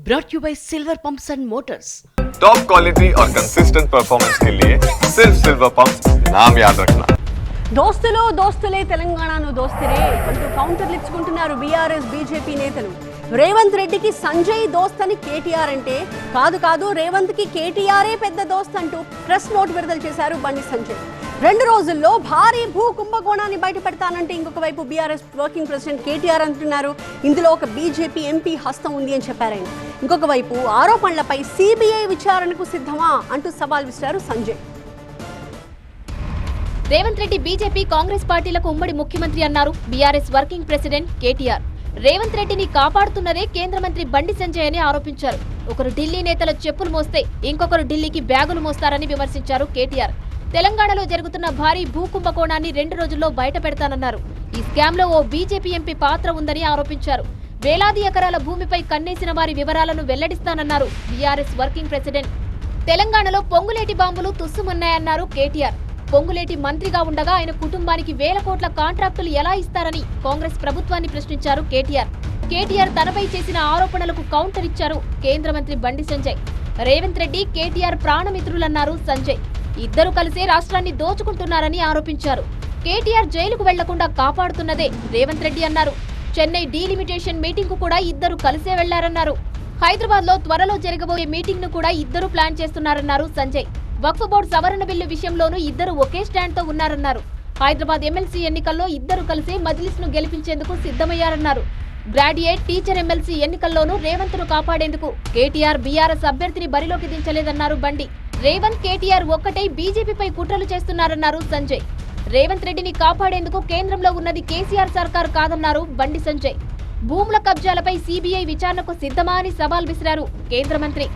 brought you by Silver Pumps and Motors. Top quality और consistent performance के लिए सिर्फ सिल्वर पंप्स नाम याद रखना. దోస్తులో దోస్తులే తెలంగాణను దోస్తులే అంటూ కౌంటర్లు ఇచ్చుకుంటున్నారు బీఆర్ఎస్ బీజేపీ నేతలు. రేవంత్ రెడ్డికి సంజయ్ దోస్త్ అని కేటీఆర్ అంటే కాదు రేవంత్ కి కేటీఆరే పెద్ద దోస్త్ అంటూ ప్రెస్ నోట్ విడుదల చేశారు బండి సంజయ్. 2 రోజుల్లో భారీ భూ కుంభకోణాన్ని బయటపెడతానంటే ఇంకొక వైపు బీఆర్ఎస్ వర్కింగ్ ప్రెసిడెంట్ కేటీఆర్ అంటున్నారు ఇందులో ఒక బీజేపీ ఎంపీ హస్తం ఉంది అని చెప్పారాయన. ఇంకొక వైపు ఆరోపణలపై సిబిఐ విచారణకు సిద్ధమా అంటూ సవాల్ విసిరారు సంజయ్. రేవంత్ రెడ్డి బీజేపీ కాంగ్రెస్ పార్టీలకు ఉమ్మడి ముఖ్యమంత్రి అన్నారు BRS working president KTR. Revanth రెడ్డిని కాపాడుతున్నదే కేంద్ర మంత్రి బండి సంజయ్ అని ఆరోపించారు. ఒకరు ఢిల్లీ నేతల చెప్పులు మోస్తే ఇంకొకరు ఢిల్లీకి బ్యాగులు మోస్తారని విమర్శించారు కేటీఆర్. తెలంగాణలో జరుగుతున్న భారీ భూ కుంభకోణాన్ని 2 రోజుల్లో బయట పెడతానన్నారు. ఈ స్కామ్ లో ఓ బీజేపీ ఎంపీ పాత్ర ఉందని ఆరోపించారు. వేలాది ఎకరాల భూమిపై కన్నేసిన వారి వివరాలను వెల్లడిస్తానన్నారు బీఆర్ఎస్ వర్కింగ్ ప్రెసిడెంట్. తెలంగాణలో పొంగులేటి బాంబులు తుస్సుమన్నాయన్నారు కేటీఆర్. పొంగులేటి మంత్రిగా ఉండగా ఆయన కుటుంబానికి వేల కోట్ల కాంట్రాక్టులు ఎలా ఇస్తారని కాంగ్రెస్ ప్రభుత్వాన్ని ప్రశ్నించారు కేటీఆర్. కేటీఆర్ తనపై చేసిన ఆరోపణలకు కౌంటర్ ఇచ్చారు కేంద్ర మంత్రి బండి సంజయ్. రేవంత్ రెడ్డి కేటీఆర్ ప్రాణమిత్రులన్నారు సంజయ్. ఇద్దరు కలిసే రాష్ట్రాన్ని దోచుకుంటున్నారని ఆరోపించారు. కేటీఆర్ జైలుకు వెళ్లకుండా కాపాడుతున్నదే రేవంత్ రెడ్డి అన్నారు. చెన్నై డీలిమిటేషన్ మీటింగ్ కు కూడా ఇద్దరు కలిసే వెళ్లారన్నారు. హైదరాబాద్ లో త్వరలో జరగబోయే మీటింగ్ ను కూడా ఇద్దరు ప్లాన్ చేస్తున్నారన్నారు సంజయ్. వక్ఫ్ బోర్డు సవరణ బిల్లు విషయంలోనూ ఇద్దరు ఒకే స్టాండ్ తో ఉన్నారన్నారు. హైదరాబాద్ ఎమ్మెల్సీ ఎన్నికల్లో ఇద్దరు కలిసి మజ్లిస్ ను గెలిపించేందుకు సిద్ధమయ్యారన్నారు. గ్రాడ్యుయేట్ టీచర్ ఎమ్మెల్సీ ఎన్నికల్లోనూ రేవంత్ ను కాపాడేందుకు కేటీఆర్ బీఆర్ఎస్ అభ్యర్థిని బరిలోకి దించలేదన్నారు బండి. రేవంత్ కేటీఆర్ ఒక్కటై బీజేపీపై కుట్రలు చేస్తున్నారన్నారు సంజయ్. రేవంత్ రెడ్డిని కాపాడేందుకు కేంద్రంలో ఉన్నది కేసీఆర్ సర్కార్ కాదన్నారు బండి సంజయ్. భూముల కబ్జాలపై సిబిఐ విచారణకు సిద్ధమా అని సవాల్ విసిరారు కేంద్ర మంత్రి.